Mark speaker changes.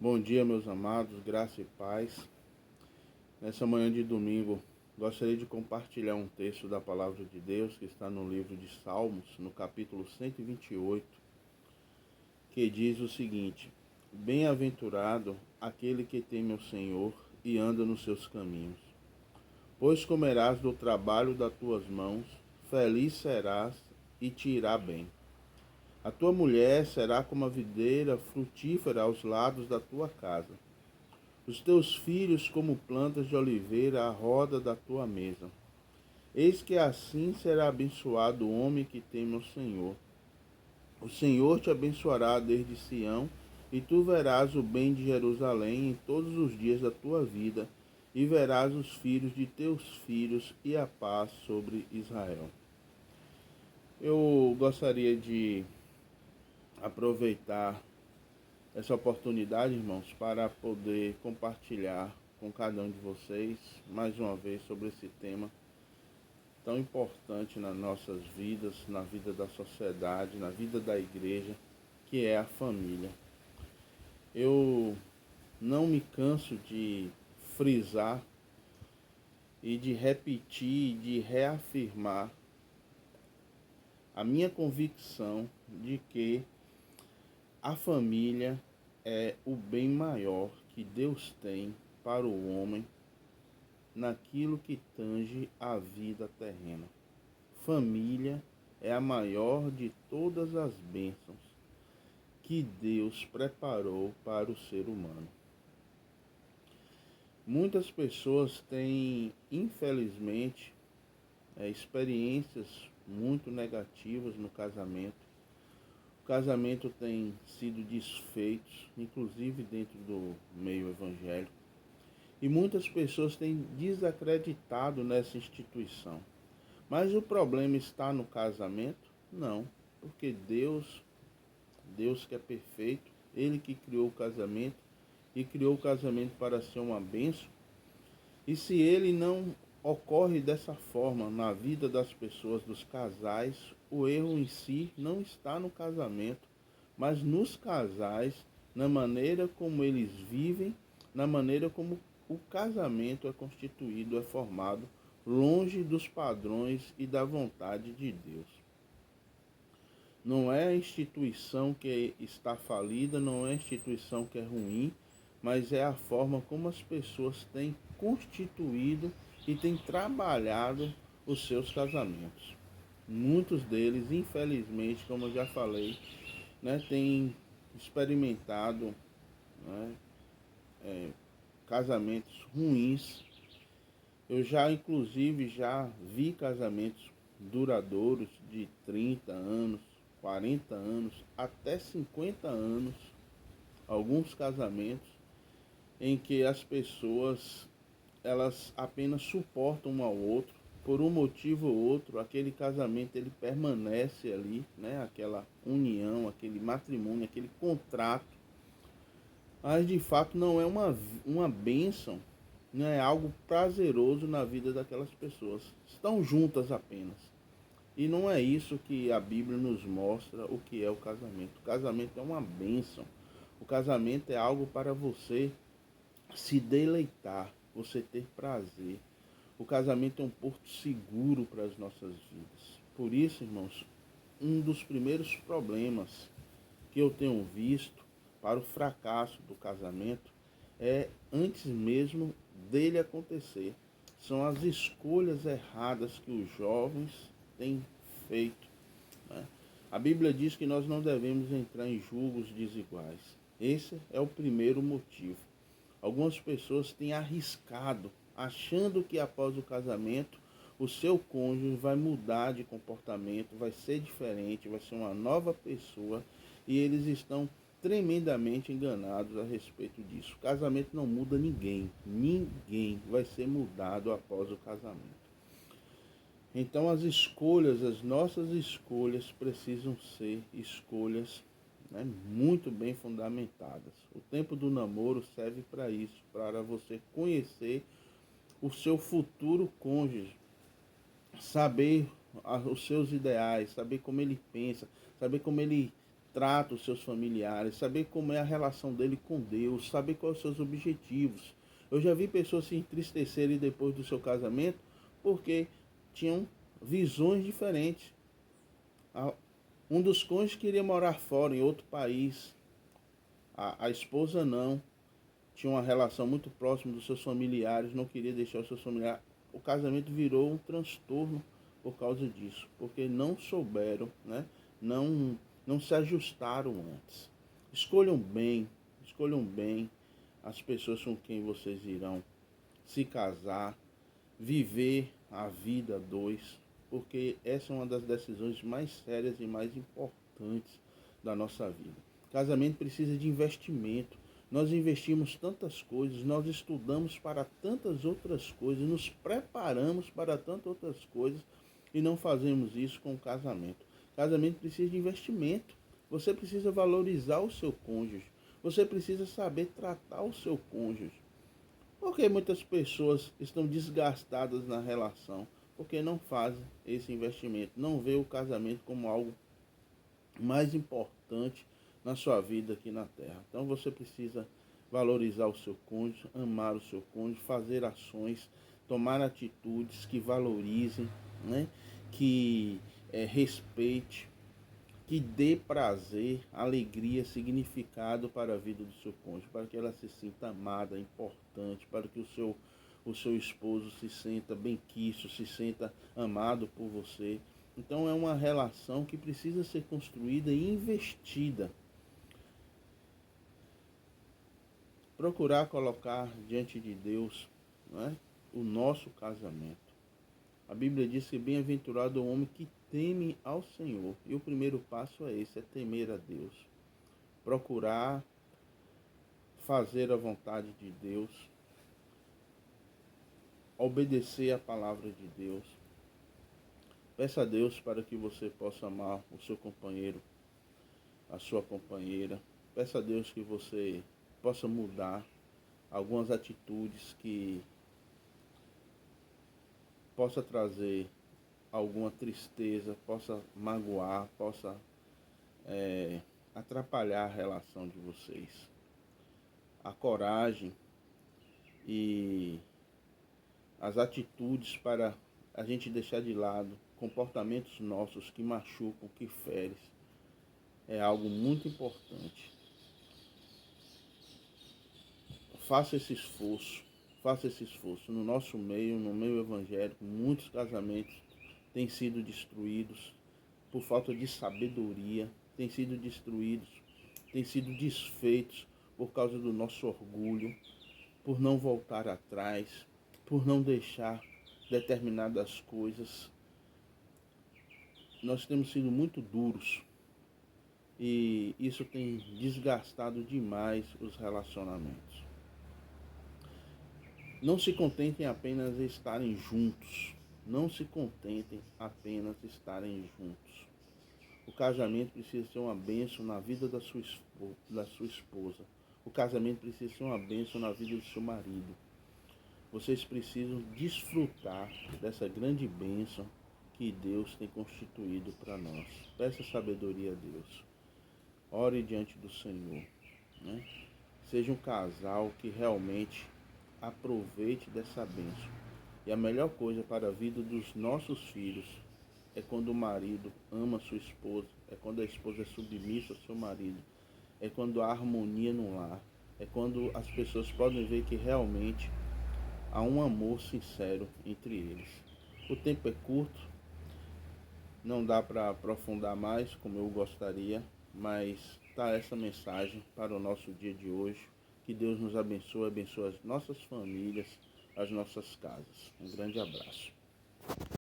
Speaker 1: Bom dia, meus amados, graça e paz. Nessa manhã de domingo, gostaria de compartilhar um texto da Palavra de Deus que está no livro de Salmos, no capítulo 128, que diz o seguinte: Bem-aventurado aquele que teme o Senhor e anda nos seus caminhos. Pois comerás do trabalho das tuas mãos, feliz serás e te irá bem. A tua mulher será como a videira frutífera aos lados da tua casa. Os teus filhos como plantas de oliveira à roda da tua mesa. Eis que assim será abençoado o homem que teme o Senhor. O Senhor te abençoará desde Sião, e tu verás o bem de Jerusalém em todos os dias da tua vida, e verás os filhos de teus filhos e a paz sobre Israel. Eu gostaria de aproveitar essa oportunidade, irmãos, para poder compartilhar com cada um de vocês mais uma vez sobre esse tema tão importante nas nossas vidas, na vida da sociedade, na vida da igreja, que é a família. Eu não me canso de frisar e de repetir, de reafirmar a minha convicção de que a família é o bem maior que Deus tem para o homem naquilo que tange a vida terrena. Família é a maior de todas as bênçãos que Deus preparou para o ser humano. Muitas pessoas têm, infelizmente, experiências muito negativas no casamento. O casamento tem sido desfeito, inclusive dentro do meio evangélico. E muitas pessoas têm desacreditado nessa instituição. Mas o problema está no casamento? Não, porque Deus que é perfeito, Ele que criou o casamento e criou o casamento para ser uma bênção. E se Ele não ocorre dessa forma na vida das pessoas, dos casais, o erro em si não está no casamento, mas nos casais, na maneira como eles vivem, na maneira como o casamento é constituído, é formado, longe dos padrões e da vontade de Deus. Não é a instituição que está falida, não é a instituição que é ruim, mas é a forma como as pessoas têm constituído e têm trabalhado os seus casamentos. Muitos deles, infelizmente, como eu já falei, têm experimentado, né, casamentos ruins. Eu já vi casamentos duradouros de 30 anos, 40 anos, até 50 anos, alguns casamentos em que as pessoas elas apenas suportam um ao outro, por um motivo ou outro, aquele casamento ele permanece ali, né? Aquela união, aquele matrimônio, aquele contrato, mas de fato não é uma bênção, não é algo prazeroso na vida daquelas pessoas. Estão juntas apenas. E não é isso que a Bíblia nos mostra o que é o casamento. O casamento é uma bênção. O casamento é algo para você se deleitar, você ter prazer. O casamento é um porto seguro para as nossas vidas. Por isso, irmãos, um dos primeiros problemas que eu tenho visto para o fracasso do casamento é, antes mesmo dele acontecer, são as escolhas erradas que os jovens têm feito, né? A Bíblia diz que nós não devemos entrar em julgos desiguais. Esse é o primeiro motivo. Algumas pessoas têm arriscado, achando que após o casamento o seu cônjuge vai mudar de comportamento, vai ser diferente, vai ser uma nova pessoa, e eles estão tremendamente enganados a respeito disso. O casamento não muda ninguém, ninguém vai ser mudado após o casamento. Então as nossas escolhas precisam ser escolhas, né, muito bem fundamentadas. O tempo do namoro serve para isso, para você conhecer o seu futuro cônjuge, saber os seus ideais, saber como ele pensa, saber como ele trata os seus familiares, saber como é a relação dele com Deus, saber quais são os seus objetivos. Eu já vi pessoas se entristecerem depois do seu casamento porque tinham visões diferentes. Um dos cônjuges queria morar fora, em outro país. A esposa não. Tinha uma relação muito próxima dos seus familiares, não queria deixar os seus familiares. O casamento virou um transtorno por causa disso, porque não souberam, né? Não se ajustaram antes. Escolham bem as pessoas com quem vocês irão se casar, viver a vida a dois, porque essa é uma das decisões mais sérias e mais importantes da nossa vida. Casamento precisa de investimento. Nós investimos tantas coisas, nós estudamos para tantas outras coisas, nos preparamos para tantas outras coisas e não fazemos isso com o casamento. Casamento precisa de investimento. Você precisa valorizar o seu cônjuge. Você precisa saber tratar o seu cônjuge. Porque muitas pessoas estão desgastadas na relação, porque não fazem esse investimento, não vê o casamento como algo mais importante na sua vida aqui na Terra. Então você precisa valorizar o seu cônjuge, amar o seu cônjuge, fazer ações, tomar atitudes que valorizem, né? Que respeite, que dê prazer, alegria, significado para a vida do seu cônjuge, para que ela se sinta amada, importante, para que o seu esposo se sinta bem-quisto, se sinta amado por você. Então é uma relação que precisa ser construída e investida. Procurar colocar diante de Deus, né, o nosso casamento. A Bíblia diz que bem-aventurado o homem que teme ao Senhor. E o primeiro passo é esse, é temer a Deus. Procurar fazer a vontade de Deus. Obedecer a palavra de Deus. Peça a Deus para que você possa amar o seu companheiro, a sua companheira. Peça a Deus que você possa mudar algumas atitudes que possa trazer alguma tristeza, possa magoar, possa atrapalhar a relação de vocês. A coragem e as atitudes para a gente deixar de lado comportamentos nossos que machucam, que ferem, é algo muito importante. Faça esse esforço. No nosso meio, no meio evangélico, muitos casamentos têm sido destruídos por falta de sabedoria, têm sido destruídos, têm sido desfeitos por causa do nosso orgulho, por não voltar atrás, por não deixar determinadas coisas. Nós temos sido muito duros e isso tem desgastado demais os relacionamentos. Não se contentem apenas em estarem juntos. Não se contentem apenas em estarem juntos. O casamento precisa ser uma bênção na vida da sua esposa. O casamento precisa ser uma bênção na vida do seu marido. Vocês precisam desfrutar dessa grande bênção que Deus tem constituído para nós. Peça sabedoria a Deus. Ore diante do Senhor, né? Seja um casal que realmente aproveite dessa bênção. E a melhor coisa para a vida dos nossos filhos é quando o marido ama a sua esposa, é quando a esposa é submissa ao seu marido, é quando há harmonia no lar, é quando as pessoas podem ver que realmente há um amor sincero entre eles. O tempo é curto, não dá para aprofundar mais como eu gostaria, mas está essa mensagem para o nosso dia de hoje. Que Deus nos abençoe as nossas famílias, as nossas casas. Um grande abraço.